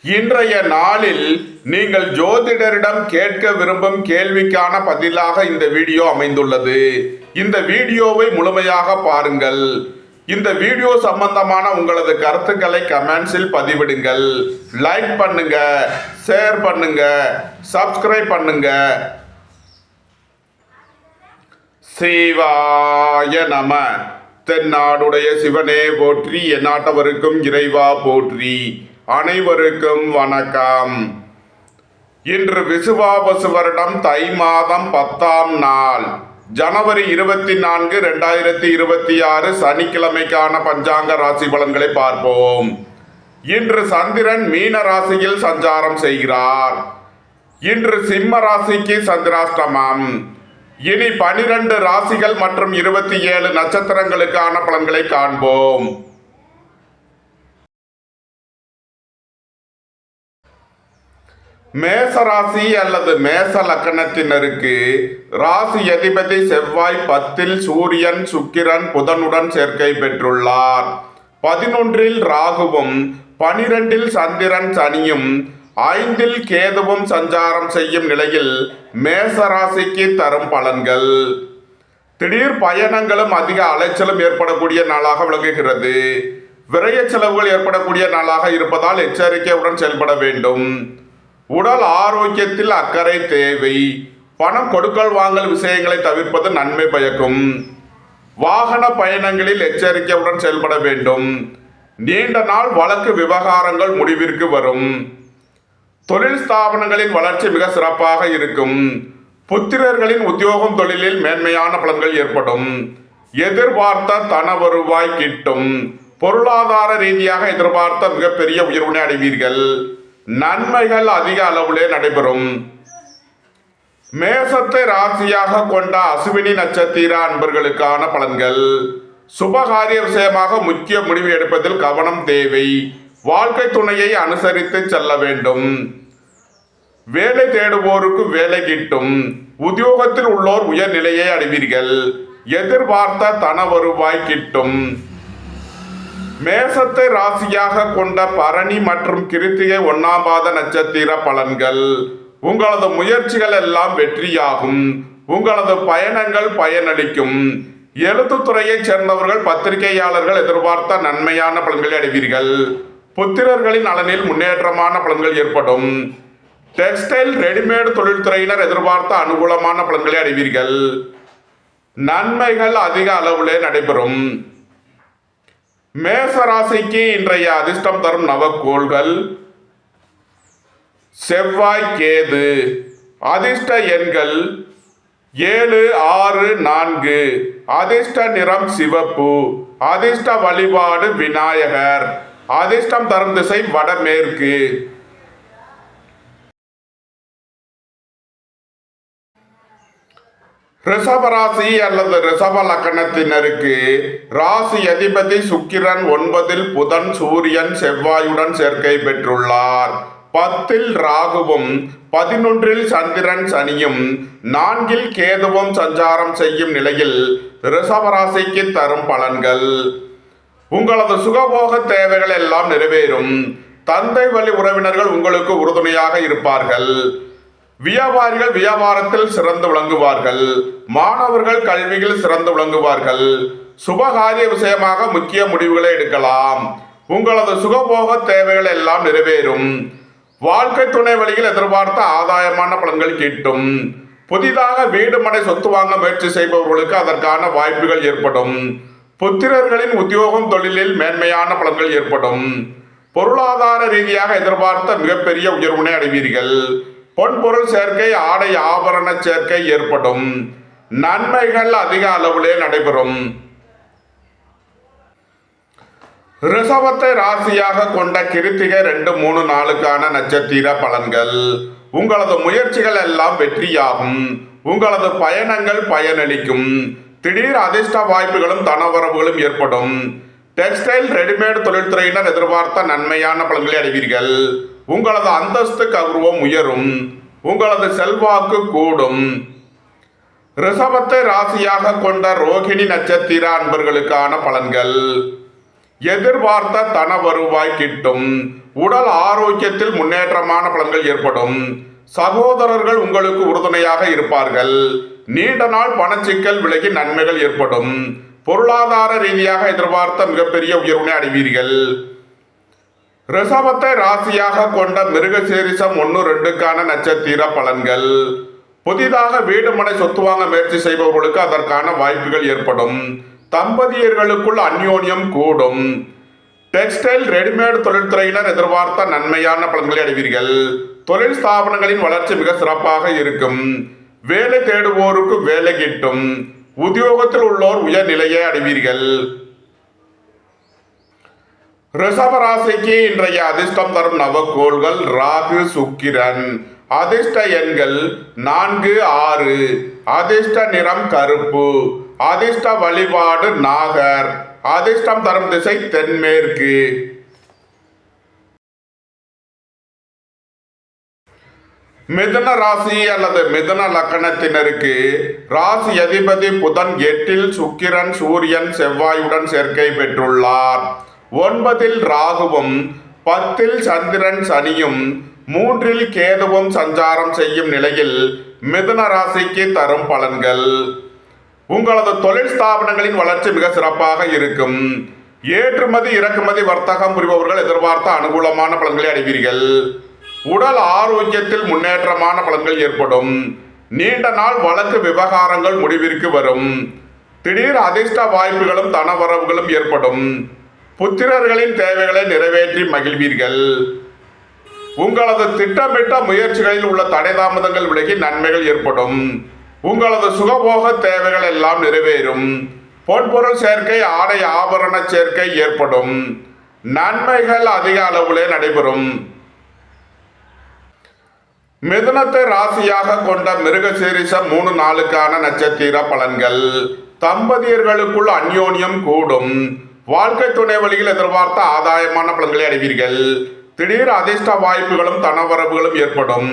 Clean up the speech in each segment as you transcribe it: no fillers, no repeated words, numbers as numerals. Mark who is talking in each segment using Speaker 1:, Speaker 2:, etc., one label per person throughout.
Speaker 1: இன்றைய நாளில் நீங்கள் ஜோதிடரிடம் கேட்க விரும்பும் கேள்விக்கான பதிலாக இந்த வீடியோ அமைந்துள்ளது. இந்த வீடியோவை முழுமையாக பாருங்கள். இந்த வீடியோ சம்பந்தமான உங்களது கருத்துக்களை கமெண்ட்ஸில் பதிவிடுங்கள். லைக் பண்ணுங்க, ஷேர் பண்ணுங்க, சப்ஸ்கிரைப் பண்ணுங்க. சிவாய நம. தென்னாடுடைய சிவனே போற்றி, எந்நாட்டவருக்கும் இறைவா போற்றி. அனைவருக்கும் வணக்கம். இன்று விசுவாபசு வருடம் தை மாதம் 10ஆம் நாள், ஜனவரி 24, 2026 சனிக்கிழமைக்கான பஞ்சாங்க ராசி பலன்களை பார்ப்போம். இன்று சந்திரன் மீன ராசியில் சஞ்சாரம் செய்கிறார். இன்று சிம்ம ராசிக்கு சந்திராஷ்டமம். இனி 12 ராசிகள் மற்றும் 27 நட்சத்திரங்களுக்கான பலன்களை காண்போம். மேச ராசி அல்லது மேச லக்கணத்தினருக்கு ராசி அதிபதி செவ்வாய் 10இல் சூரியன், சுக்கிரன், புதனுடன் சேர்க்கை பெற்றுள்ளார். 11இல் ராகுவும், 12இல் சந்திரன், சனியும், 5இல் கேதுவும் சஞ்சாரம் செய்யும் நிலையில் மேச ராசிக்கு தரும் பலன்கள். திடீர் பயணங்களும் அதிக அலைச்சலும் ஏற்படக்கூடிய நாளாக விளங்குகிறது. விரய செலவுகள் ஏற்படக்கூடிய நாளாக இருப்பதால் எச்சரிக்கையுடன் செயல்பட வேண்டும். உடல் ஆரோக்கியத்தில் அக்கறை தேவை. பணம் கொடுக்கல் வாங்கல் விஷயங்களை தவிர்ப்பது நன்மை பயக்கும். வாகன பயணங்களில் எச்சரிக்கையுடன் செயல்பட வேண்டும். நீண்ட நாள் வழக்கு விவகாரங்கள் முடிவிற்கு வரும். தொழில் ஸ்தாபனங்களின் வளர்ச்சி மிக சிறப்பாக இருக்கும். புத்திரர்களின் உத்தியோகம் தொழிலில் மேன்மையான பலன்கள் ஏற்படும். எதிர்பார்த்த தன வருவாய் கிட்டும். பொருளாதார ரீதியாக எதிர்பார்த்த மிகப்பெரிய உயர்வினை அடைவீர்கள். நன்மைகள் அதிக அளவிலே நடைபெறும். மேசத்தை ராசியாக கொண்ட அசுவினி நட்சத்திர அன்பர்களுக்கான பலன்கள். சுபகாரிய விஷயமாக முக்கிய முடிவு எடுப்பதில் கவனம் தேவை. வாழ்க்கை துணையை அனுசரித்து செல்ல வேண்டும். வேலை தேடுவோருக்கு வேலை கிட்டும். உத்தியோகத்தில் உள்ளோர் உயர்நிலையை அடைவீர்கள். எதிர்பார்த்த தன வருவாய் கிட்டும். மேசத்தை ராசியாக கொண்ட பரணி மற்றும் கிருத்திகை 1ஆம் பாத நட்சத்திர பலன்கள். உங்களது முயற்சிகள் எல்லாம் வெற்றியாகும். உங்களது பயணங்கள் பயனளிக்கும். எழுத்துத்துறையைச் சேர்ந்தவர்கள், பத்திரிகையாளர்கள் எதிர்பார்த்த நன்மையான பலன்களை அடைவீர்கள். புத்திரர்களின் நலனில் முன்னேற்றமான பலன்கள் ஏற்படும். டெக்ஸ்டைல் ரெடிமேடு தொழில்துறையினர் எதிர்பார்த்த அனுகூலமான பலன்களை அடைவீர்கள். நன்மைகள் அதிக அளவிலே நடைபெறும். மேச ராசிக்கு இன்றைய அதிர்ஷ்டம் தரும் நவக்கோள்கள் செவ்வாய், கேது. அதிர்ஷ்ட எண்கள் 7, 6, 4. அதிர்ஷ்ட நிறம் சிவப்பு. அதிர்ஷ்ட வழிபாடு விநாயகர். அதிர்ஷ்டம் தரும் திசை வடமேற்கு. ரிஷபராசி அல்லது ரிஷப லக்கணத்தினருக்கு ராசி அதிபதி சுக்கிரன் 9இல் புதன், சூரியன், செவ்வாயுடன் சேர்க்கை பெற்றுள்ளார். 10இல் ராகுவும், 11இல் சந்திரன், சனியும், 4இல் கேதுவும் சஞ்சாரம் செய்யும் நிலையில் ரிஷபராசிக்கு தரும் பலன்கள். உங்களது சுகபோக தேவைகள் எல்லாம் நிறைவேறும். தந்தை வழி உறவினர்கள் உங்களுக்கு உறுதுணையாக இருப்பார்கள். வியாபாரிகள் வியாபாரத்தில் சிறந்து விளங்குவார்கள். மாணவர்கள் கல்வியில் சிறந்து விளங்குவார்கள். சுபகாரிய விஷயமாக முக்கிய முடிவுகளை எடுக்கலாம். உங்களது சுகபோக தேவைகள் எல்லாம் நிறைவேறும். வாழ்க்கை துணை வழியில் எதிர்பார்த்த ஆதாயமான பலன்கள் கிட்டும். புதிதாக வீடு மனை சொத்து வாங்க முயற்சி செய்பவர்களுக்கு அதற்கான வாய்ப்புகள் ஏற்படும். புத்திரர்களின் உத்தியோகம் தொழிலில் மேன்மையான பலன்கள் ஏற்படும். பொருளாதார ரீதியாக எதிர்பார்த்த மிகப்பெரிய உயர்வினை அடைவீர்கள். பொன்பொருள் சேர்க்கை, ஆடை ஆபரண சேர்க்கை ஏற்படும். நன்மைகள் அதிக அளவிலே நடைபெறும். ரிஷபத்தை ராசியாக கொண்ட கிருத்திகை 2, 3, 4க்கான நட்சத்திர பலன்கள். உங்களது முயற்சிகள் எல்லாம் வெற்றியாகும். உங்களது பயணங்கள் பயனளிக்கும். திடீர் அதிர்ஷ்ட வாய்ப்புகளும் தனவரவுகளும் ஏற்படும். டெக்ஸ்டைல் ரெடிமேடு தொழில்துறையினர் எதிர்பார்த்த நன்மையான பலன்களை அடைவீர்கள். உங்களது அந்தஸ்து கௌரவம் உயரும். உங்களது செல்வாக்கு கூடும். ரிஷபத்தை ராசியாக கொண்ட ரோகிணி நட்சத்திர அன்பர்களுக்கான பலன்கள். எதிர்பார்த்த தன வருவாய் கிட்டும். உடல் ஆரோக்கியத்தில் முன்னேற்றமான பலன்கள் ஏற்படும். சகோதரர்கள் உங்களுக்கு உறுதுணையாக இருப்பார்கள். நீண்ட நாள் பணச்சிக்கல் விலகி நன்மைகள் ஏற்படும். பொருளாதார ரீதியாக எதிர்பார்த்த மிகப்பெரிய உயர்வினை அடைவீர்கள். ரிஷபத்தை ராசியாக கொண்ட மிருகசீரிஷம் 1-2க்கான நட்சத்திர பலன்கள். புதிதாக வீடு மனை சொத்து வாங்க முயற்சி செய்பவர்களுக்கு அதற்கான வாய்ப்புகள் ஏற்படும். தம்பதியர்களுக்குள் அந்யோன்யம் கூடும். டெக்ஸ்டைல் ரெடிமேட் தொழில்துறையினர் எதிர்பார்த்த நன்மையான பலன்களை அடைவீர்கள். தொழில் ஸ்தாபனங்களின் வளர்ச்சி மிக சிறப்பாக இருக்கும். வேலை தேடுவோருக்கு வேலை கிட்டும். உத்தியோகத்தில் உள்ளோர் உயர்நிலையை அடைவீர்கள். ரிஷப ராசிக்கு இன்றைய அதிர்ஷ்டம் தரும் நவக்கோள்கள் ராகு சுக்கிரன். அதிர்ஷ்ட எண்கள் 4, 6. அதிர்ஷ்ட நிறம் கருப்பு. அதிர்ஷ்ட வழிபாடு நாகர். அதிர்ஷ்டம் தரும் திசை தென்மேற்கு. மிதுன ராசி அல்லது மிதுன லக்கணத்தினருக்கு ராசி அதிபதி புதன் 8ல் சுக்கிரன் சூரியன் செவ்வாயுடன் சேர்க்கை பெற்றுள்ளார். 9ல் ராகுவும் 10ல் சந்திரன் சனியும் 3ல் கேதுவும் சஞ்சாரம் செய்யும் நிலையில் மிதுன ராசிக்கு தரும் பலன்கள். உங்களது தொழில் ஸ்தாபனங்களின் வளர்ச்சி மிக சிறப்பாக இருக்கும். ஏற்றுமதி இறக்குமதி வர்த்தகம் புரிபவர்கள் எதிர்பார்த்த அனுகூலமான பலன்களை அடைவீர்கள். உடல் ஆரோக்கியத்தில் முன்னேற்றமான பலன்கள் ஏற்படும். நீண்ட நாள் வழக்கு விவகாரங்கள் முடிவிற்கு வரும். திடீர் அதிர்ஷ்ட வாய்ப்புகளும் தனவரவுகளும் ஏற்படும். புத்திரர்களின் தேவைகளை நிறைவேற்றி மகிழ்வீர்கள். உங்களது திட்டமிட்ட முயற்சிகளில் உள்ள தடை தாமதங்கள் விலகி நன்மைகள் ஏற்படும். உங்களது சுகபோக தேவைகள் எல்லாம் நிறைவேறும். பொன்பொருள் சேர்க்கை ஆடை ஆபரண சேர்க்கை ஏற்படும். நன்மைகள் அதிக அளவிலே நடைபெறும். மிதுனத்தை ராசியாக கொண்ட மிருகசீரிஷம் 3-4க்கான நட்சத்திர பலன்கள். தம்பதியர்களுக்குள் அந்யோன்யம் கூடும். வாழ்க்கை துணை வழியில் எதிர்பார்த்த ஆதாயமான பலன்களை அடைவீர்கள். திடீர் அதிர்ஷ்ட வாய்ப்புகளும் தனவரவுகளும் ஏற்படும்.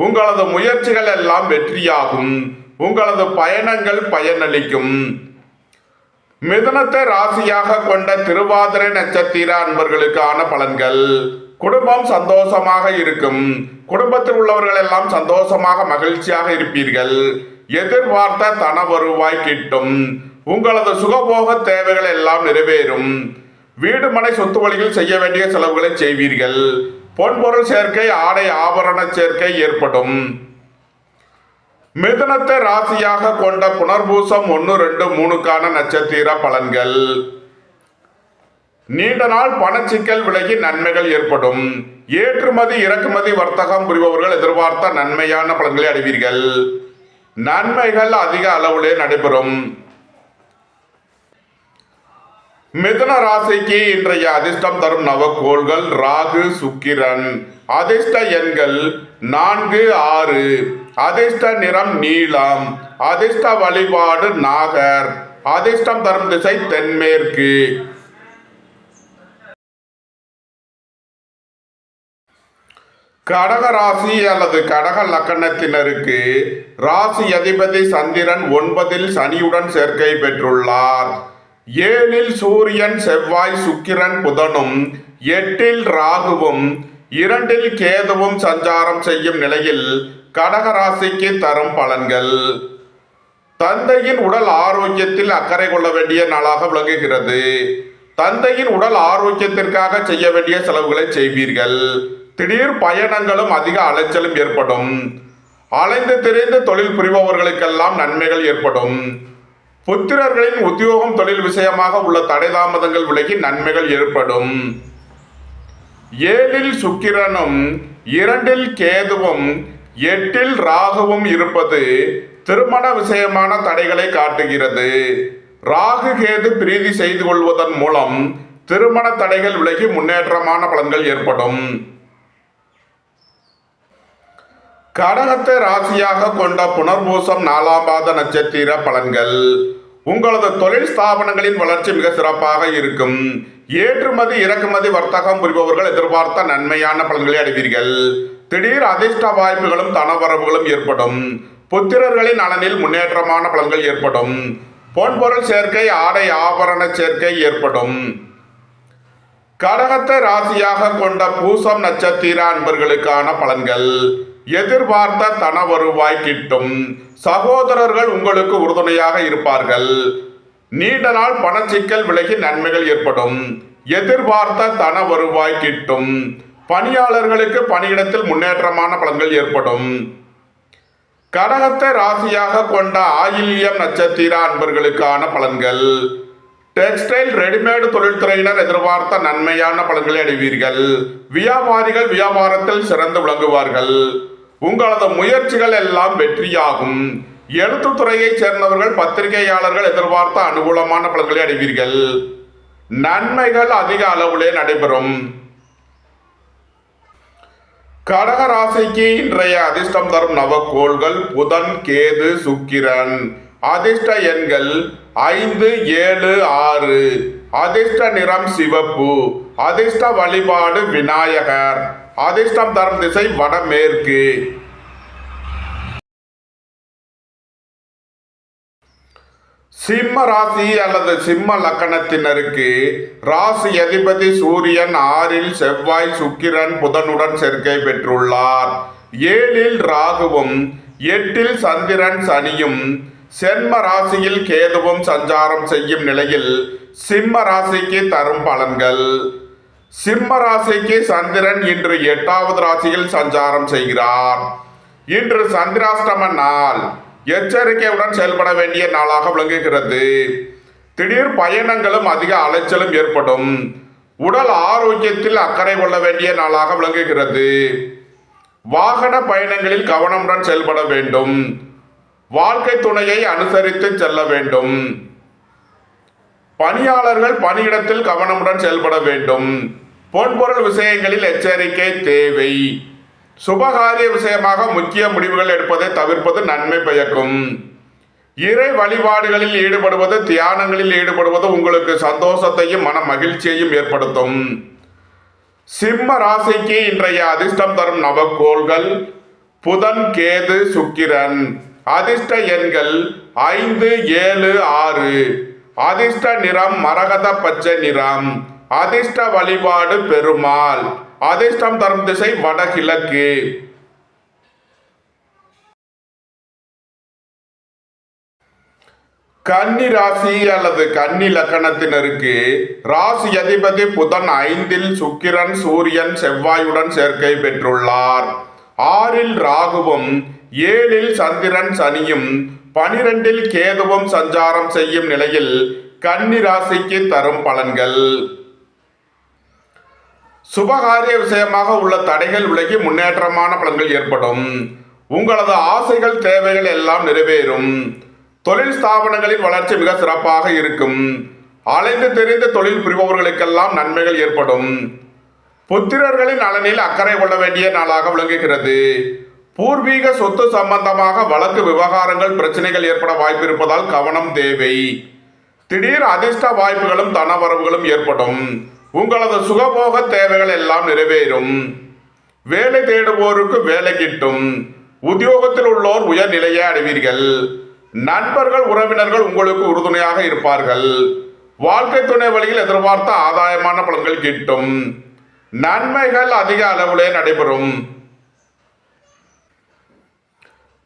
Speaker 1: உங்களது முயற்சிகள் எல்லாம் வெற்றியாகும். உங்களது பயணங்கள் பயனளிக்கும். மிதுனத்தை ராசியாக கொண்ட திருவாதிரை நட்சத்திர அன்பர்களுக்கான பலன்கள். குடும்பம் சந்தோஷமாக இருக்கும். குடும்பத்தில் உள்ளவர்கள் எல்லாம் சந்தோஷமாக மகிழ்ச்சியாக இருப்பீர்கள். எதிர்பார்த்த தன வருவாய் கிட்டும். உங்களது சுகபோக தேவைகள் எல்லாம் நிறைவேறும். வீடு மனை சொத்து வழியில் செய்ய வேண்டிய செலவுகளை செய்வீர்கள். பொன்பொருள் சேர்க்கை ஆடை ஆபரண சேர்க்கை ஏற்படும். மிதுனத்தை ராசியாக கொண்ட புனர்பூசம் 1, 2, 3க்கான நட்சத்திர பலன்கள். நீண்ட நாள் பணச்சிக்கல் விலகி நன்மைகள் ஏற்படும். ஏற்றுமதி இறக்குமதி வர்த்தகம் புரிபவர்கள் எதிர்பார்த்த நன்மையான பலன்களை அடைவீர்கள். நன்மைகள் அதிக அளவிலே நடைபெறும். மிதுன ராசிக்கு இன்றைய அதிர்ஷ்டம் தரும் நவக்கோள்கள் ராகு சுக்கிரன். அதிர்ஷ்ட எண்கள் 4, 6. அதிர்ஷ்ட நிறம் நீலம். அதிர்ஷ்ட வழிபாடு நாகர். அதிர்ஷ்டம் தரும் திசை தென்மேற்கு. கடக ராசி அல்லது கடக லக்கணத்தினருக்கு ராசி அதிபதி சந்திரன் 9ல் சனியுடன் சேர்க்கை பெற்றுள்ளார். 7ல் சூரியன் செவ்வாய் சுக்கிரன் புதனும் 8ல் ராகுவும் 2ல் கேதுவும் சஞ்சாரம் செய்யும் நிலையில் கடக ராசிக்கு தரும் பலன்கள். தந்தையின் உடல் ஆரோக்கியத்தில் அக்கறை கொள்ள வேண்டிய நாளாக விளங்குகிறது. தந்தையின் உடல் ஆரோக்கியத்திற்காக செய்ய வேண்டிய செலவுகளை செய்வீர்கள். திடீர் பயணங்களும் அதிக அலைச்சலும் ஏற்படும். அலைந்து திரிந்து தொழில் புரிபவர்களுக்கெல்லாம் நன்மைகள் ஏற்படும். புத்திரர்களின் உத்தியோகம் தொழில் விஷயமாக உள்ள தடை தாமதங்கள் விலகி நன்மைகள் ஏற்படும். 7ல் சுக்கிரனும் 2ல் கேதுவும் 8ல் ராகுவும் இருப்பது திருமண விஷயமான தடைகளை காட்டுகிறது. ராகு கேது பிரீதி செய்து கொள்வதன் மூலம் திருமண தடைகள் விலகி முன்னேற்றமான பலன்கள் ஏற்படும். கடகத்தை ராசியாக கொண்ட புனர்பூசம் 4ஆம் பாத நட்சத்திர பலன்கள். உங்களது தொழில் ஸ்தாபனங்களின் வளர்ச்சி மிக சிறப்பாக இருக்கும். ஏற்றுமதி இறக்குமதி வர்த்தகம் புரிபவர்கள் எதிர்பார்த்த நன்மையான பலன்களை அடைவீர்கள். திடீர் அதிர்ஷ்ட வாய்ப்புகளும் தனவரவுகளும் ஏற்படும். புத்திரர்களின் நலனில் முன்னேற்றமான பலன்கள் ஏற்படும். பொன்பொருள் சேர்க்கை ஆடை ஆபரண சேர்க்கை ஏற்படும். கடகத்தை ராசியாக கொண்ட பூசம் நட்சத்திர அன்பர்களுக்கான பலன்கள். எதிர்பார்த்த தன வருவாய் கிட்டும். சகோதரர்கள் உங்களுக்கு உறுதுணையாக இருப்பார்கள். நீண்ட நாள் பணச்சிக்கல் விலகி நன்மைகள் ஏற்படும். எதிர்பார்த்த தன வருவாய் கிட்டும். பணியாளர்களுக்கு பணியிடத்தில் முன்னேற்றமான பலன்கள் ஏற்படும். கடகத்தை ராசியாக கொண்ட ஆயில்யம் நட்சத்திர அன்பர்களுக்கான பலன்கள். டெக்ஸ்டைல் ரெடிமேடு தொழில்துறையினர் எதிர்பார்த்த நன்மையான பலன்களை அடைவீர்கள். வியாபாரிகள் வியாபாரத்தில் சிறந்து விளங்குவார்கள். உங்களது முயற்சிகள் எல்லாம் வெற்றியாகும். எழுத்துத்துறையைச் சேர்ந்தவர்கள் பத்திரிகையாளர்கள் எதிர்பார்த்த அனுகூலமான பலன்களை அடைவீர்கள். நன்மைகள் அதிக அளவிலே நடைபெறும். கடக ராசிக்கு இன்றைய அதிர்ஷ்டம் தரும் நவக்கோள்கள் புதன், கேது, சுக்கிரன். அதிர்ஷ்ட எண்கள் 5, 7, 6. அதிர்ஷ்ட நிறம் சிவப்பு. அதிர்ஷ்ட வழிபாடு விநாயகர். அதிர்ஷ்டம் தரும் திசை வடமேற்கு. சிம்ம ராசி அல்லது சிம்ம லக்கணத்தினருக்கு ராசி அதிபதி சூரியன் 6ல் செவ்வாய், சுக்கிரன், புதனுடன் சேர்க்கை பெற்றுள்ளார். 7ல் ராகுவும் 8ல் சந்திரன், சனியும் சென்ம ராசியில் கேதுவும் சஞ்சாரம் செய்யும் நிலையில் சிம்ம ராசிக்கு தரும் பலன்கள். சிம்ம ராசிக்கு சந்திரன் இன்று 8வது ராசியில் சஞ்சாரம் செய்கிறார். இன்று சந்திராஷ்டம நாள். எச்சரிக்கையுடன் செயல்பட வேண்டிய நாளாக விளங்குகிறது. திடீர் பயணங்களும் அதிக அலைச்சலும் ஏற்படும். உடல் ஆரோக்கியத்தில் அக்கறை கொள்ள வேண்டிய நாளாக விளங்குகிறது. வாகன பயணங்களில் கவனமுடன் செயல்பட வேண்டும். வாழ்க்கை துணையை அனுசரித்து செல்ல வேண்டும். பணியாளர்கள் பணியிடத்தில் கவனமுடன் செயல்பட வேண்டும். பொன்பொருள் விஷயங்களில் எச்சரிக்கை தேவை. சுபகாரிய விஷயமாக முக்கிய முடிவுகள் எடுப்பதை தவிர்ப்பது நன்மை பயக்கும். இறை வழிபாடுகளில் ஈடுபடுவது, தியானங்களில் ஈடுபடுவது உங்களுக்கு சந்தோஷத்தையும் மன மகிழ்ச்சியையும் ஏற்படுத்தும். சிம்ம ராசிக்கு இன்றைய அதிர்ஷ்டம் தரும் நவக்கோள்கள் புதன், கேது, சுக்கிரன். அதிர்ஷ்ட எண்கள் 5, 7, 6. அதிர்ஷ்ட நிறம் மரகத பச்சை நிறம். அதிர்ஷ்ட வழிபாடு பெருமாள். அதிர்ஷ்டம் தரும் திசை வடகிழக்கு. கன்னி ராசி அல்லது கன்னி லக்கணத்தினருக்கு ராசி அதிபதி புதன் 5ல் சுக்கிரன், சூரியன், செவ்வாயுடன் சேர்க்கை பெற்றுள்ளார். 6ல் ராகுவும் 7ல் சந்திரன், சனியும் 12ல் கேதுவும் சஞ்சாரம் செய்யும் நிலையில் கன்னி ராசிக்கு தரும் பலன்கள். சுபகாரிய விஷயமாக உள்ள தடைகள் விலகி முன்னேற்றமான பலன்கள் ஏற்படும். உங்களது ஆசைகள், தேவைகள் எல்லாம் நிறைவேறும். தொழில் ஸ்தாபனங்களின் வளர்ச்சி மிக சிறப்பாக இருக்கும். அலைந்து தெரிந்த தொழில் புரிபவர்களுக்கெல்லாம் நன்மைகள் ஏற்படும். புத்திரர்களின் நலனில் அக்கறை கொள்ள வேண்டிய நாளாக விளங்குகிறது. பூர்வீக சொத்து சம்பந்தமாக வழக்கு விவகாரங்கள், பிரச்சனைகள் ஏற்பட வாய்ப்பு இருப்பதால் கவனம் தேவை. திடீர் அதிர்ஷ்ட வாய்ப்புகளும் தனவரவுகளும் ஏற்படும். உங்களது சுகபோக தேவைகள் எல்லாம் நிறைவேறும். வேலை தேடுவோருக்கு வேலை கிட்டும். உத்தியோகத்தில் உள்ளோர் உயர்நிலையை அடைவீர்கள். நண்பர்கள், உறவினர்கள் உங்களுக்கு உறுதுணையாக இருப்பார்கள். வாழ்க்கை துணை வழியில் எதிர்பார்த்த ஆதாயமான பலன்கள் கிட்டும். நன்மைகள் அதிக அளவிலே நடைபெறும்.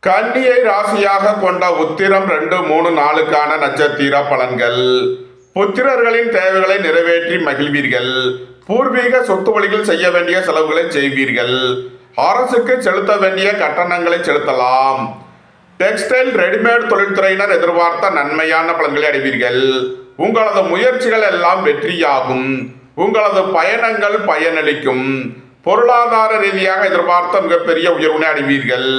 Speaker 1: கன்னியை ராசியாக கொண்ட உத்திரம் 2, 3, 4க்கான நட்சத்திர பலன்கள். புத்திரர்களின் தேவைகளை நிறைவேற்றி மகிழ்வீர்கள். பூர்வீக சொத்து வழியில் செய்ய வேண்டிய செலவுகளை செய்வீர்கள். அரசுக்கு செலுத்த வேண்டிய கட்டணங்களை செலுத்தலாம். டெக்ஸ்டைல் ரெடிமேட் தொழில்துறையினர் எதிர்பார்த்த நன்மையான பலன்களை அடைவீர்கள். உங்களது முயற்சிகள் எல்லாம் வெற்றியாகும். உங்களது பயணங்கள் பயனளிக்கும். பொருளாதார ரீதியாக எதிர்பார்த்த மிகப்பெரிய உயர்வினை அடைவீர்கள்.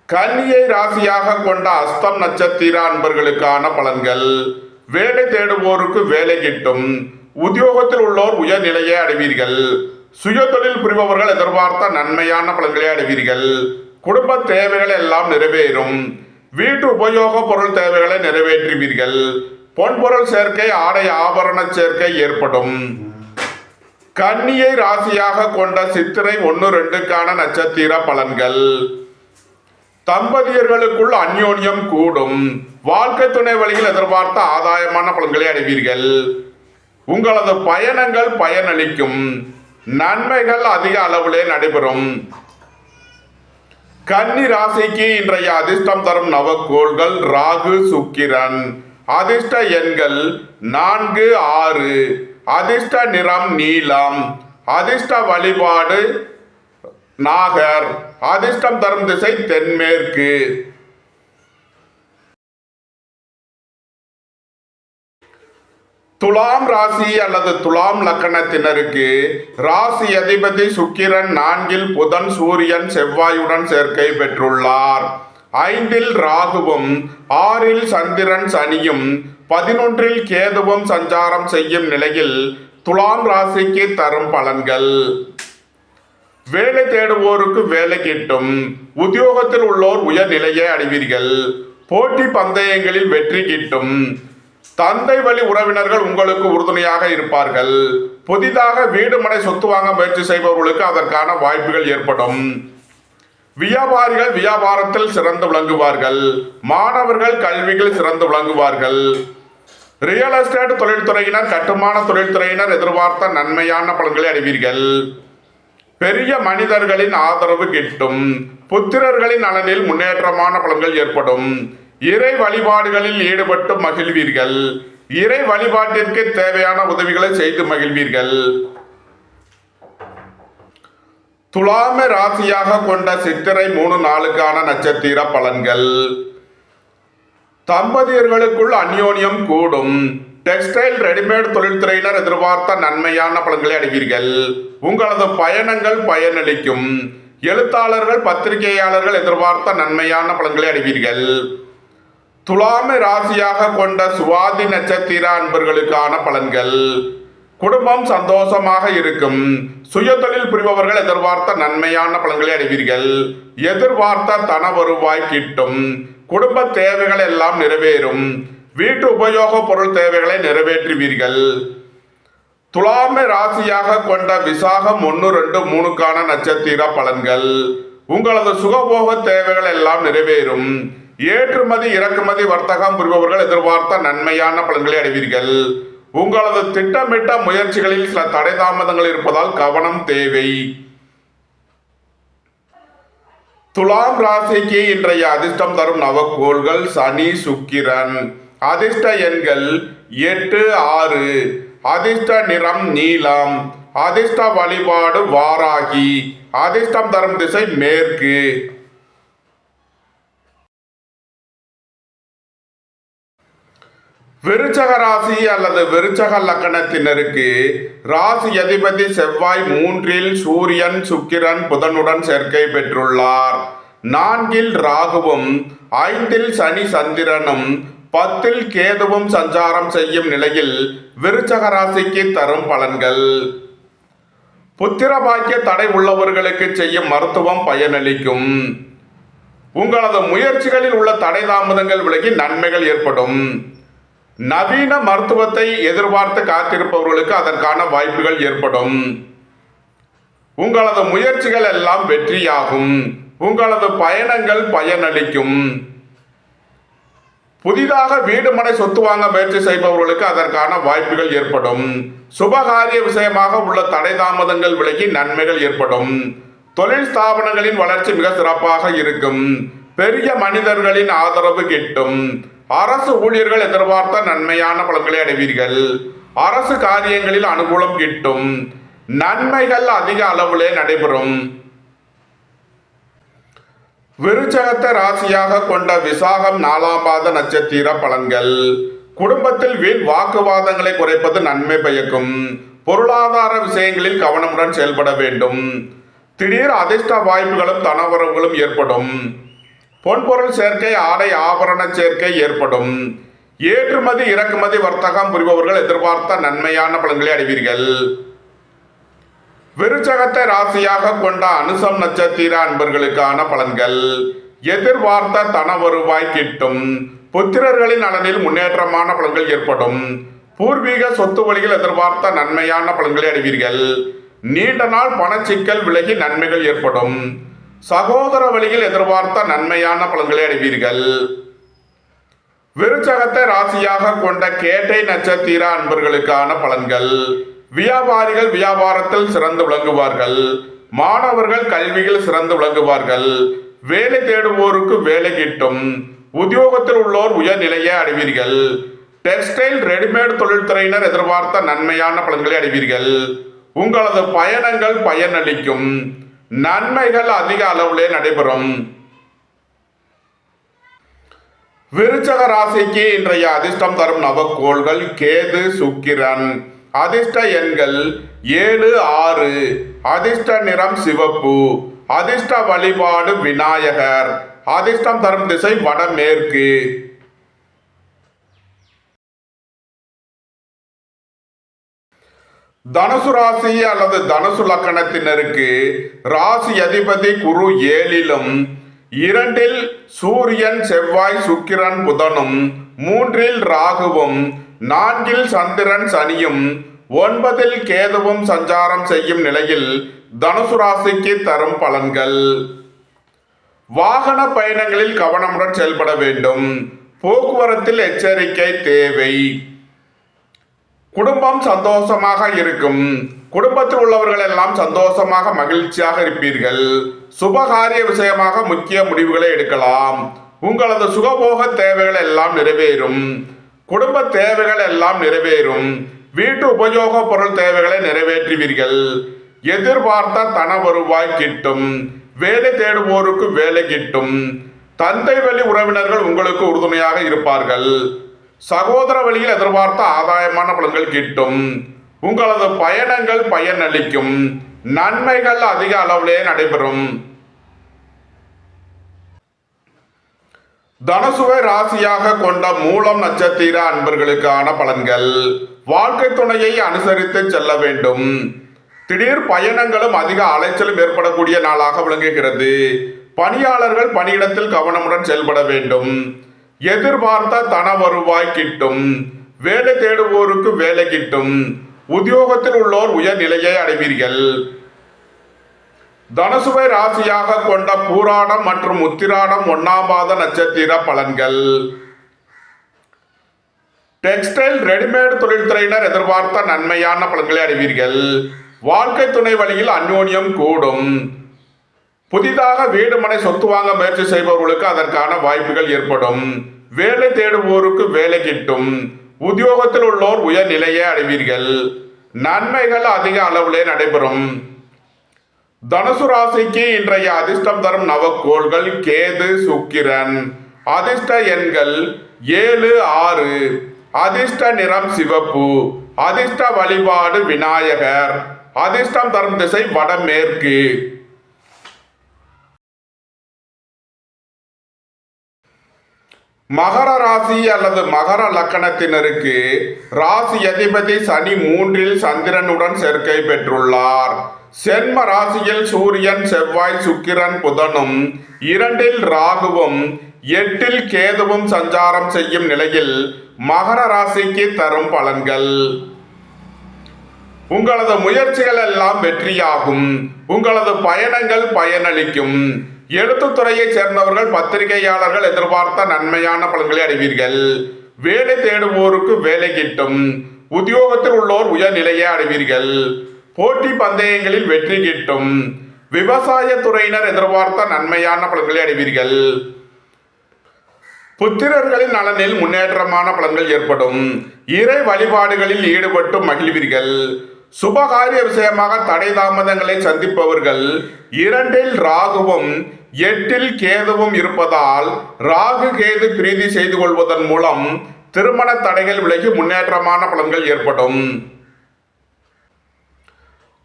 Speaker 1: கன்னியை ராசியாக கொண்ட அஸ்தம் நட்சத்திர அன்பர்களுக்கான பலன்கள். வேலை தேடுவோருக்கு வேலை கிட்டும். உத்தியோகத்தில் உள்ளோர் உயர்நிலையை அடைவீர்கள். சுய தொழில் புரிபவர்கள் எதிர்பார்த்த நன்மையான பலன்களை அடைவீர்கள். குடும்ப தேவைகள் எல்லாம் நிறைவேறும். வீட்டு உபயோக பொருள் தேவைகளை நிறைவேற்றுவீர்கள். பொன்பொருள் சேர்க்கை, ஆடை ஆபரண சேர்க்கை ஏற்படும். கன்னியை ராசியாக கொண்ட சித்திரை 1, 2க்கான நட்சத்திர பலன்கள். தம்பதியர்களுக்குள் அந்யோன்யம் கூடும். வாழ்க்கை துணை வழியில் எதிர்பார்த்த ஆதாயமான பலன்களை அடைவீர்கள். உங்களது பயணங்கள் பயனளிக்கும். நன்மைகள் அதிக அளவிலே நடைபெறும். கன்னி ராசிக்கு இன்றைய அதிர்ஷ்டம் தரும் நவக்கோள்கள் ராகு சுக்கிரன். அதிர்ஷ்ட எண்கள் 4, 6. அதிர்ஷ்ட நிறம் நீலம். அதிர்ஷ்ட வழிபாடு நாகர். அதிர்ஷ்டம் தரும் திசை தென்மேற்கு. துலாம் ராசி அல்லது துலாம் லக்கணத்தினருக்கு ராசி அதிபதி சுக்கிரன் 4 புதன் சூரியன் செவ்வாயுடன் சேர்க்கை பெற்றுள்ளார். 5 ராகுவும் 6 சந்திரன் சனியும் 11 கேதுவும் சஞ்சாரம் செய்யும் நிலையில் துலாம் ராசிக்கு தரும் பலன்கள். வேலை தேடுவோருக்கு வேலை கிட்டும். உத்தியோகத்தில் உள்ளோர் உயர்நிலையை அடைவீர்கள். போட்டி பந்தயங்களில் வெற்றி கிட்டும். தந்தை வழி உறவினர்கள் உங்களுக்கு உறுதுணையாக இருப்பார்கள். புதிதாக வீடு மனை சொத்து வாங்க முயற்சி செய்பவர்களுக்கு அதற்கான வாய்ப்புகள் ஏற்படும். வியாபாரிகள் வியாபாரத்தில் சிறந்து விளங்குவார்கள். மாணவர்கள் கல்வியில் சிறந்து விளங்குவார்கள். ரியல் எஸ்டேட் தொழில்துறையினர் கட்டுமான தொழில்துறையினர் எதிர்பார்த்த நன்மையான பலன்களை அடைவீர்கள். பெரிய மனிதர்களின் ஆதரவு கிட்டும். புத்திரர்களின் நலனில் முன்னேற்றமான பலன்கள் ஏற்படும். இறை வழிபாடுகளில் ஈடுபட்டு மகிழ்வீர்கள். இறை வழிபாட்டிற்கு தேவையான உதவிகளை செய்து மகிழ்வீர்கள். துலாம ராசியாக கொண்ட சித்திரை 3 நாளுக்கான நட்சத்திர பலன்கள். தம்பதியர்களுக்குள் அந்யோன்யம் கூடும். டெக்ஸ்டைல் ரெடிமேட் தொழில்துறையினர் எதிர்பார்த்த நன்மையான பலன்களை அடைவீர்கள். உங்களது பயணங்கள் பயனளிக்கும். எழுத்தாளர்கள் பத்திரிகையாளர்கள் எதிர்பார்த்த நன்மையான பலன்களை அடைவீர்கள். துலாம ராசியாக கொண்ட சுவாதி நட்சத்திர அன்பர்களுக்கான பலன்கள். குடும்பம் சந்தோஷமாக இருக்கும். சுய தொழில் புரிபவர்கள் எதிர்பார்த்த நன்மையான பலன்களை அடைவீர்கள். எதிர்பார்த்த தன வருவாய் கிட்டும். குடும்ப தேவைகள் எல்லாம் நிறைவேறும். வீட்டு உபயோக பொருள் தேவைகளை நிறைவேற்றுவீர்கள். துலாம ராசியாக கொண்ட விசாகம் 1, 2, 3க்கான நட்சத்திர பலன்கள். உங்களது சுகபோக தேவைகள் எல்லாம் நிறைவேறும். ஏற்றுமதி இறக்குமதி வர்த்தகம் புரிபவர்கள் எதிர்பார்த்த நன்மையான பலன்களை அடைவீர்கள். உங்களது திட்டமிட்ட முயற்சிகளில் சில தடை தாமதங்கள் இருப்பதால் கவனம் தேவை. துலாம் ராசிக்கு இன்றைய அதிர்ஷ்டம் தரும் நவக்கோள்கள் சனி சுக்கிரன். அதிர்ஷ்ட எண்கள் 8, 6. அதிர்ஷ்ட நிறம் நீலம். அதிர்ஷ்ட வழிபாடு வாராகி. அதிர்ஷ்டம் தரும் திசை மேற்கு. விருச்சக ராசி அல்லது விருச்சக லக்கணத்தினருக்கு ராசி அதிபதி செவ்வாய் 3 சூரியன் சுக்கிரன் புதனுடன் சேர்க்கை பெற்றுள்ளார். 4 ராகுவும் 5 சனி சந்திரனும் 10 கேதுவும் சஞ்சாரம் செய்யும் நிலையில் விருச்சக ராசிக்கு தரும் பலன்கள். புத்திர பாக்கிய தடை உள்ளவர்களுக்கு செய்யும் மருத்துவம் பயனளிக்கும். உங்களது முயற்சிகளில் உள்ள தடை தாமதங்கள் விலகி நன்மைகள் ஏற்படும். நவீன மருத்துவத்தை எதிர்பார்த்து காத்திருப்பவர்களுக்கு அதற்கான வாய்ப்புகள் ஏற்படும். உங்களது முயற்சிகள் எல்லாம் வெற்றியாகும். உங்களது பயணங்கள் பயனளிக்கும். புதிதாக வீடு மனை சொத்து வாங்க முயற்சி செய்பவர்களுக்கு அதற்கான வாய்ப்புகள் ஏற்படும். சுபகாரிய விஷயமாக உள்ள தடை தாமதங்கள் விலகி நன்மைகள் ஏற்படும். தொழில் ஸ்தாபனங்களின் வளர்ச்சி மிக சிறப்பாக இருக்கும். பெரிய மனிதர்களின் ஆதரவு கிட்டும். அரசு ஊழியர்கள் எதிர்பார்த்த நன்மையான பலன்களை அடைவீர்கள். அரசு காரியங்களில் அனுகூலம் கிட்டும். நன்மைகள் அதிக அளவிலே நடைபெறும். விருச்சகத்தை ராசியாக கொண்ட விசாகம் 4ஆம் பாத நட்சத்திர பலன்கள். குடும்பத்தில் வீண் வாக்குவாதங்களை குறைப்பது நன்மை பயக்கும். பொருளாதார விஷயங்களில் கவனமுடன் செயல்பட வேண்டும். திடீர் அதிர்ஷ்ட வாய்ப்புகளும் தனவரவுகளும் ஏற்படும். பொன்பொருள் சேர்க்கை ஆடை ஆபரண சேர்க்கை ஏற்படும். ஏற்றுமதி இறக்குமதி வர்த்தகம் புரிபவர்கள் எதிர்பார்த்த நன்மையான பலன்களை அடைவீர்கள். விருச்சகத்தை ராசியாக கொண்ட அனுசம் நட்சத்திர அன்பர்களுக்கான பலன்கள். எதிர்பார்த்த தன வருவாய் கிட்டும். புத்திரர்களின் நலனில் முன்னேற்றமான பலன்கள் ஏற்படும். பூர்வீக சொத்து வழியில் எதிர்பார்த்த நன்மையான பலன்களை அடைவீர்கள். நீண்ட நாள் பணச்சிக்கல் விலகி நன்மைகள் ஏற்படும். சகோதர வழியில் எதிர்பார்த்த நன்மையான பலன்களை அடைவீர்கள். விருச்சகத்தை ராசியாக கொண்ட கேட்டை நட்சத்திர அன்பர்களுக்கான பலன்கள். வியாபாரிகள் வியாபாரத்தில் சிறந்து விளங்குவார்கள். மாணவர்கள் கல்வியில் சிறந்து விளங்குவார்கள். வேலை தேடுவோருக்கு வேலை கிட்டும். உத்தியோகத்தில் உள்ளோர் உயர்நிலையை அடைவீர்கள். டெக்ஸ்டைல் ரெடிமேட் தொழில்துறையினர் எதிர்பார்த்த நன்மையான பலன்களை அடைவீர்கள். உங்களது பயணங்கள் பயனளிக்கும். நன்மைகள் அதிக அளவிலே நடைபெறும். விருச்சக ராசிக்கு இன்றைய அதிர்ஷ்டம் தரும் நவக்கோள்கள் கேது, சுக்கிரன். அதிர்ஷ்ட எண்கள் 7, 6. அதிர்ஷ்ட நிறம் சிவப்பு. அதிர்ஷ்ட வழிபாடு விநாயகர். அதிர்ஷ்டம் தரும் திசை வடமேற்கு. தனுசு ராசி அல்லது தனுசு லக்கணத்தினருக்கு ராசி அதிபதி குரு 7லும், 2ல் சூரியன், செவ்வாய், சுக்கிரன், புதனும், 3ல் ராகுவும், 4ல் சந்திரன், சனியும், 9ல் கேதுவும் சஞ்சாரம் செய்யும் நிலையில் தனுசு ராசிக்கு தரும் பலன்கள். வாகன பயணங்களில் கவனமுடன் செயல்பட வேண்டும். போக்குவரத்தில் எச்சரிக்கை தேவை. குடும்பம் சந்தோஷமாக இருக்கும். குடும்பத்தில் உள்ளவர்கள் எல்லாம் சந்தோஷமாக மகிழ்ச்சியாக இருப்பீர்கள். சுபகாரிய விஷயமாக முக்கிய முடிவுகளை எடுக்கலாம். உங்களது சுகபோக தேவைகள் எல்லாம் நிறைவேறும். குடும்ப தேவைகள் எல்லாம் நிறைவேறும். வீட்டு உபயோக பொருள் தேவைகளை நிறைவேற்றுவீர்கள். எதிர்பார்த்த தன வருவாய் கிட்டும். வேலை தேடுவோருக்கு வேலை கிட்டும். தந்தை வழி உறவினர்கள் உங்களுக்கு உறுதுணையாக இருப்பார்கள். சகோதர வழியில் எதிர்பார்த்த ஆதாயமான பலன்கள் கிட்டும். உங்களது பயணங்கள் பயனளிக்கும். நன்மைகள் அதிக அளவிலே நடைபெறும். தனுசுவை ராசியாக கொண்ட மூலம் நட்சத்திர அன்பர்களுக்கான பலன்கள். வாழ்க்கை துணையை அனுசரித்து செல்ல வேண்டும். திடீர் பயணங்களும் அதிக அலைச்சலும் ஏற்படக்கூடிய நாளாக விளங்குகிறது. பணியாளர்கள் பணியிடத்தில் கவனமுடன் செயல்பட வேண்டும். எதிர்பார்த்த தன வருவாய் கிட்டும். வேலை தேடுவோருக்கு வேலை கிட்டும். உத்தியோகத்தில் உள்ளோர் உயர்நிலையை அடைவீர்கள். தனுசுவை ராசியாக கொண்ட பூராடம் மற்றும் உத்திராடம் 1ஆம் பாத நட்சத்திர பலன்கள். டெக்ஸ்டைல் ரெடிமேட் தொழில்துறையினர் எதிர்பார்த்த நன்மையான பலன்களை அடைவீர்கள். வாழ்க்கை துணை வழியில் அந்யோன்யம் கூடும். புதிதாக வீடு மனை சொத்து வாங்க முயற்சி செய்பவர்களுக்கு அதற்கான வாய்ப்புகள் ஏற்படும். வேலை தேடுவோருக்கு வேலை கிட்டும். உத்தியோகத்தில் உள்ளோர் உயர்நிலையை அடைவீர்கள். நன்மைகள் அதிக அளவிலே நடைபெறும். தனுசு ராசிக்கு இன்றைய அதிர்ஷ்டம் தரும் நவக்கோள்கள் கேது, சுக்கிரன். அதிர்ஷ்ட எண்கள் 7, 6. அதிர்ஷ்ட நிறம் சிவப்பு. அதிர்ஷ்ட வழிபாடு விநாயகர். அதிர்ஷ்டம் தரும் திசை வடமேற்கு. மகர ராசி அல்லது மகர லக்கணத்தினருக்கு ராசி அதிபதி சனி 3ல் சந்திரனுடன் சேர்க்கை பெற்றுள்ளார். சென்ம ராசியில் சூரியன், செவ்வாய், சுக்கிரன், புதனும், 2ல் ராகுவும், 8ல் கேதுவும் சஞ்சாரம் செய்யும் நிலையில் மகர ராசிக்கு தரும் பலன்கள். உங்களது முயற்சிகள் எல்லாம் வெற்றியாகும். உங்களது பயணங்கள் பயனளிக்கும். எழுத்துத்துறையை சேர்ந்தவர்கள் பத்திரிகையாளர்கள் எதிர்பார்த்த நன்மையான பலன்களை அடைவீர்கள். வேலை தேடுவோருக்கு வேலை கிட்டும். உத்தியோகத்தில் உள்ளோர் உயர்நிலையை அடைவீர்கள். போட்டி பந்தயங்களில் வெற்றி கிட்டும். விவசாய துறையினர் எதிர்பார்த்த நன்மையான பலன்களை அடைவீர்கள். புத்திரர்களின் நலனில் முன்னேற்றமான பலன்கள் ஏற்படும். இறை வழிபாடுகளில் ஈடுபட்டு மகிழ்வீர்கள். சுபகாரிய விஷயமாக தடை தாமதங்களை சந்திப்பவர்கள் 2ல் ராகுவும் 8ல் கேதுவும் இருப்பதால் ராகு கேது பிரீதி செய்து கொள்வதன் மூலம் திருமண தடைகள் விலகி முன்னேற்றமான பலன்கள் ஏற்படும்.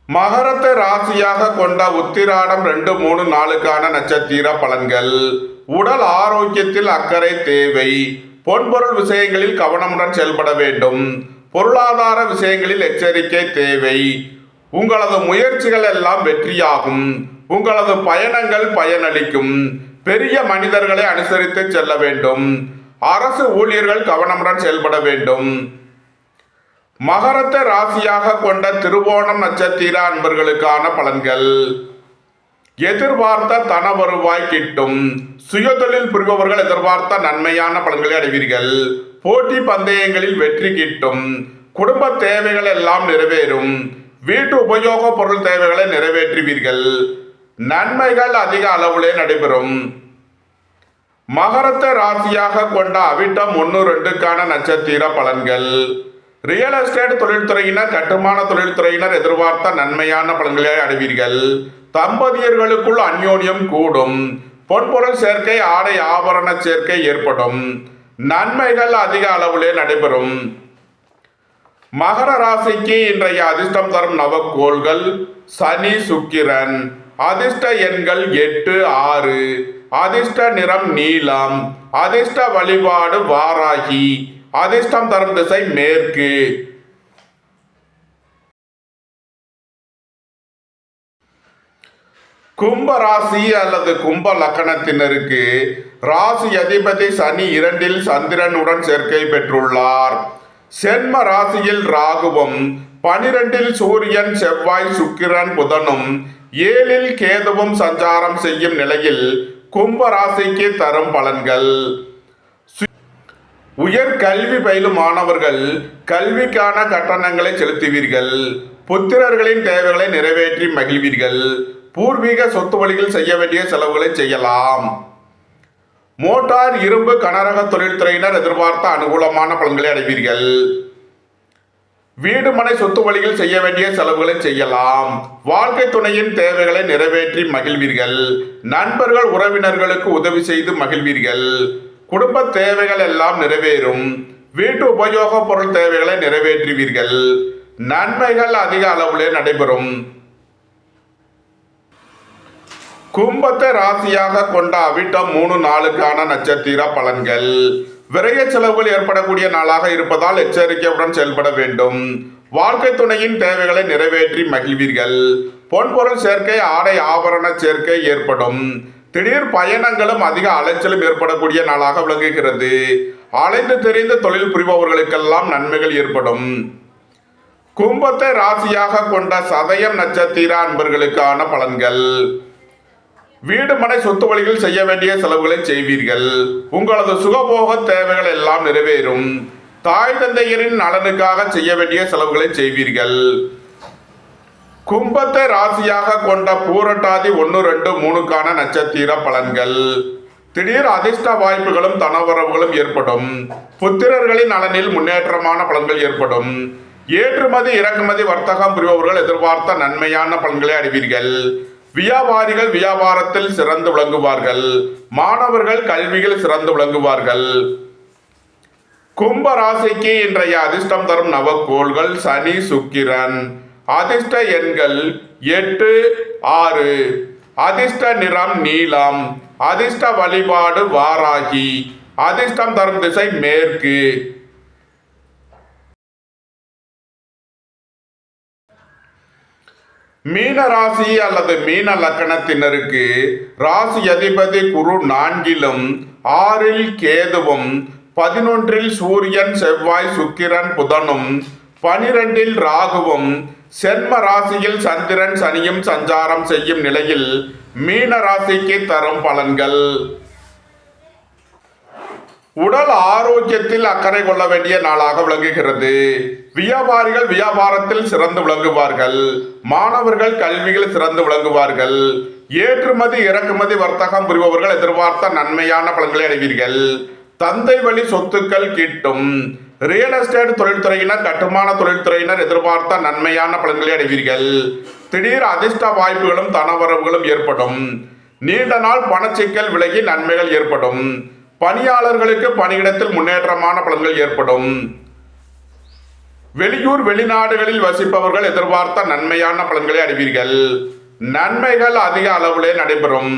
Speaker 1: மகரத்தை ராசியாக கொண்ட உத்திராடம் 2, 3, 4க்கான நட்சத்திர பலன்கள். உடல் ஆரோக்கியத்தில் அக்கறை தேவை. பொன்பொருள் விஷயங்களில் கவனமுடன் செயல்பட வேண்டும். பொருளாதார விஷயங்களில் எச்சரிக்கை தேவை. உங்களது முயற்சிகள் எல்லாம் வெற்றியாகும். உங்களது பயணங்கள் பயனளிக்கும். பெரிய மனிதர்களை அனுசரித்து செல்ல வேண்டும். அரசு ஊழியர்கள் கவனமுடன் செயல்பட வேண்டும். மகரத்தை ராசியாக கொண்ட திருவோணம் நட்சத்திர அன்பர்களுக்கான பலன்கள். எதிர்பார்த்த தன வருவாய் கிட்டும். சுயதொழில் புரிபவர்கள் எதிர்பார்த்த நன்மையான பலன்களை அடைவீர்கள். போட்டி பந்தயங்களில் வெற்றி கிட்டும். குடும்ப தேவைகள் எல்லாம் நிறைவேறும். வீட்டு உபயோக பொருள் தேவைகளை நிறைவேற்றுவீர்கள். நன்மைகள் அதிக அளவிலே நடைபெறும். மகரத்தை ராசியாக கொண்ட அவிட்டம் 1-2க்கான நட்சத்திர பலன்கள். ரியல் எஸ்டேட் தொழில்துறையினர், கட்டுமான தொழில்துறையினர் எதிர்பார்த்த நன்மையான பலன்களை அடைவீர்கள். தம்பதியர்களுக்குள் அந்யோன்யம் கூடும். பொன்பொருள் சேர்க்கை, ஆடை ஆபரண சேர்க்கை ஏற்படும். நன்மைகள் அதிக அளவிலே நடைபெறும். மகர ராசிக்கு இன்றைய அதிர்ஷ்டம் தரும் நவக்கோள்கள் சனி, சுக்கிரன். அதிர்ஷ்ட எண்கள் 8, 6. அதிர்ஷ்ட நிறம் நீலம். அதிர்ஷ்ட வழிபாடு வாராகி. அதிர்ஷ்டம் தரும் திசை மேற்கு. கும்ப ராசி அல்லது கும்ப லக்கணத்தினருக்கு ராசி அதிபதி சனி 2ல் சந்திரனுடன் சேர்க்கை பெற்றுள்ளார். சென்ம ராசியில் ராகுவும், 12ல் சூரியன், செவ்வாய், சுக்கிரன், புதனும், 7ல் கேதுவும் சஞ்சாரம் செய்யும் நிலையில் கும்ப ராசிக்கு தரும் பலன்கள். உயர் கல்வி பயிலும் மாணவர்கள் கல்விக்கான கட்டணங்களை செலுத்துவீர்கள். புத்திரர்களின் தேவைகளை நிறைவேற்றி மகிழ்வீர்கள். பூர்வீக சொத்து வழியில் செய்ய வேண்டிய செலவுகளை செய்யலாம். மோட்டார், இரும்பு, கனரக தொழில்துறையினர் எதிர்பார்த்த அனுகூலமான பலன்களை அடைவீர்கள். வீடு மனை சொத்து வழியில் செய்ய வேண்டிய செலவுகளை செய்யலாம். வாழ்க்கை துணையின் தேவைகளை நிறைவேற்றி மகிழ்வீர்கள். நண்பர்கள் உறவினர்களுக்கு உதவி செய்து மகிழ்வீர்கள். குடும்ப தேவைகள் எல்லாம் நிறைவேறும். வீட்டு உபயோக பொருள் தேவைகளை நிறைவேற்றுவீர்கள். நன்மைகள் அதிக அளவிலே நடைபெறும். கும்பத்தை ராசியாக கொண்ட அவிட்டம் 3-4க்கான நட்சத்திர பலன்கள். விரைய செலவுகள் ஏற்படக்கூடிய நாளாக இருப்பதால் எச்சரிக்கையுடன் செயல்பட வேண்டும். வாழ்க்கை துணையின் தேவைகளை நிறைவேற்றி மகிழ்வீர்கள். பொன்பொருள் சேர்க்கை, ஆடை ஆபரண சேர்க்கை ஏற்படும். திடீர் பயணங்களும் அதிக அலைச்சலும் ஏற்படக்கூடிய நாளாக விளங்குகிறது. அலைந்து தெரிந்து தொழில் புரிபவர்களுக்கெல்லாம் நன்மைகள் ஏற்படும். கும்பத்தை ராசியாக கொண்ட சதயம் நட்சத்திர அன்பர்களுக்கான பலன்கள். வீடு மனை சொத்து வழியில் செய்ய வேண்டிய செலவுகளை செய்வீர்கள். உங்களது சுகபோக தேவைகள் எல்லாம் நிறைவேறும். தாய் தந்தையரின் நலனுக்காக செய்ய வேண்டிய செலவுகளை செய்வீர்கள். கும்பத்தை ராசியாக கொண்ட பூரட்டாதி 1-2-3க்கான நட்சத்திர பலன்கள். திடீர் அதிர்ஷ்ட வாய்ப்புகளும் தனவரவுகளும் ஏற்படும். புத்திரர்களின் நலனில் முன்னேற்றமான பலன்கள் ஏற்படும். ஏற்றுமதி இறக்குமதி வர்த்தகம் புரிபவர்கள் எதிர்பார்த்த நன்மையான பலன்களை அடைவீர்கள். வியாபாரிகள் வியாபாரத்தில் சிறந்து விளங்குவார்கள். மாணவர்கள் கல்வியில் சிறந்து விளங்குவார்கள். கும்ப ராசிக்கு இன்றைய அதிர்ஷ்டம் தரும் நவக்கோள்கள் சனி, சுக்கிரன். அதிர்ஷ்ட எண்கள் 8, 6. அதிர்ஷ்ட நிறம் நீலம். அதிர்ஷ்ட வழிபாடு வாராகி. அதிர்ஷ்டம் தரும் திசை மேற்கு. மீன ராசி அல்லது மீன லக்கணத்தினருக்கு ராசி அதிபதி குரு 4லும் 6ல் கேதுவும், 11ல் சூரியன், செவ்வாய், சுக்கிரன், புதனும், 12ல் ராகுவும், சென்ம ராசியில் சந்திரன், சனியும் சஞ்சாரம் செய்யும் நிலையில் மீன ராசிக்கு தரும் பலன்கள். உடல் ஆரோக்கியத்தில் அக்கறை கொள்ள வேண்டிய நாளாக விளங்குகிறது. வியாபாரிகள் வியாபாரத்தில் சிறந்து விளங்குவார்கள். மாணவர்கள் கல்வியில் சிறந்து விளங்குவார்கள். ஏற்றுமதி இறக்குமதி வர்த்தகம் புரிபவர்கள் எதிர்பார்த்த நன்மையான பலன்களை அடைவீர்கள். தந்தை வழி சொத்துக்கள் கிட்டும். ரியல் எஸ்டேட் தொழில்துறையினர், கட்டுமான தொழில்துறையினர் எதிர்பார்த்த நன்மையான பலன்களை அடைவீர்கள். திடீர் அதிர்ஷ்ட வாய்ப்புகளும் தனவரவுகளும் ஏற்படும். நீண்ட நாள் பணச்சிக்கல் விலகி நன்மைகள் ஏற்படும். பணியாளர்களுக்கு பணியிடத்தில் முன்னேற்றமான பலன்கள் ஏற்படும். வெளியூர் வெளிநாடுகளில் வசிப்பவர்கள் எதிர்பார்த்த நன்மையான பலன்களை அடைவீர்கள். நன்மைகள் அதிக அளவிலே நடைபெறும்.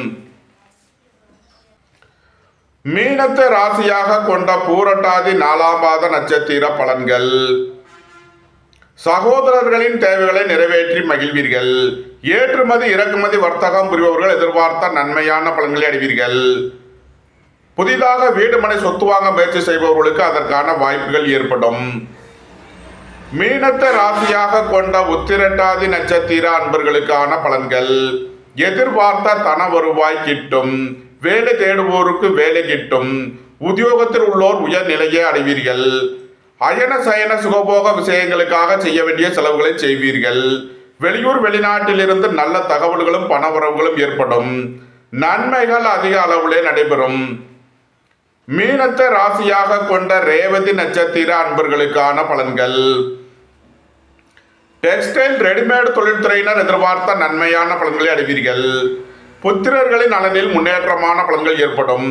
Speaker 1: மீனத்தை ராசியாக கொண்ட பூரட்டாதி 4ஆம் பாத நட்சத்திர பலன்கள். சகோதரர்களின் தேவைகளை நிறைவேற்றி மகிழ்வீர்கள். ஏற்றுமதி இறக்குமதி வர்த்தகம் புரிபவர்கள் எதிர்பார்த்த நன்மையான பலன்களை அடைவீர்கள். புதிதாக வீடு மனை சொத்து வாங்க முயற்சி செய்பவர்களுக்கு அதற்கான வாய்ப்புகள் ஏற்படும். மீனத்தை ராசியாக கொண்ட உத்திரட்டாதி நட்சத்திர அன்பர்களுக்கான பலன்கள். எதிர்பார்த்த தன வருவாய் கிட்டும். வேலை தேடுவோருக்கு வேலை கிட்டும். உத்தியோகத்தில் உள்ளோர் உயர் நிலையை அடைவீர்கள். அயன சயன சுகபோக விஷயங்களுக்காக செய்ய வேண்டிய செலவுகளை செய்வீர்கள். வெளியூர் வெளிநாட்டிலிருந்து நல்ல தகவல்களும் பணவரவுகளும் ஏற்படும். நன்மைகள் அதிக அளவிலே நடைபெறும். மீனத்தை ராசியாக கொண்ட ரேவதி நட்சத்திர அன்பர்களுக்கான பலன்கள். டெக்ஸ்டைல் ரெடிமேட் தொழில்துறையினர் எதிர்பார்த்த நன்மையான பலன்களை அடைவீர்கள். புத்திரர்களின் நலனில் முன்னேற்றமான பலன்கள் ஏற்படும்.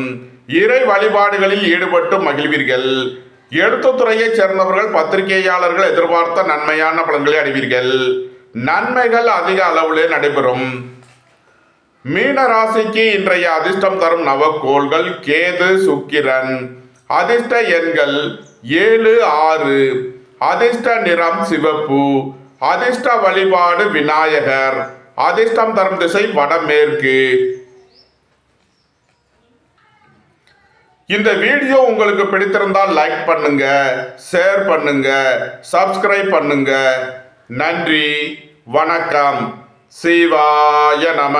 Speaker 1: இறை வழிபாடுகளில் ஈடுபட்டு மகிழ்வீர்கள். எழுத்துத்துறையைச் சேர்ந்தவர்கள் பத்திரிகையாளர்கள் எதிர்பார்த்த நன்மையான பலன்களை அடைவீர்கள். நன்மைகள் அதிக அளவிலே நடைபெறும். மீன ராசிக்கு இன்றைய அதிர்ஷ்டம் தரும் நவக்கோள்கள் கேது சுக்கிரன். அதிர்ஷ்ட எண்கள் 7 6. அதிர்ஷ்ட நிறம் சிவப்பு. அதிர்ஷ்ட வழிபாடு விநாயகர். அதிர்ஷ்டம் தரும் திசை வடமேற்கு. இந்த வீடியோ உங்களுக்கு பிடித்திருந்தால் லைக் பண்ணுங்க, ஷேர் பண்ணுங்க, சப்ஸ்கிரைப் பண்ணுங்க. நன்றி, வணக்கம். சிவாய நம.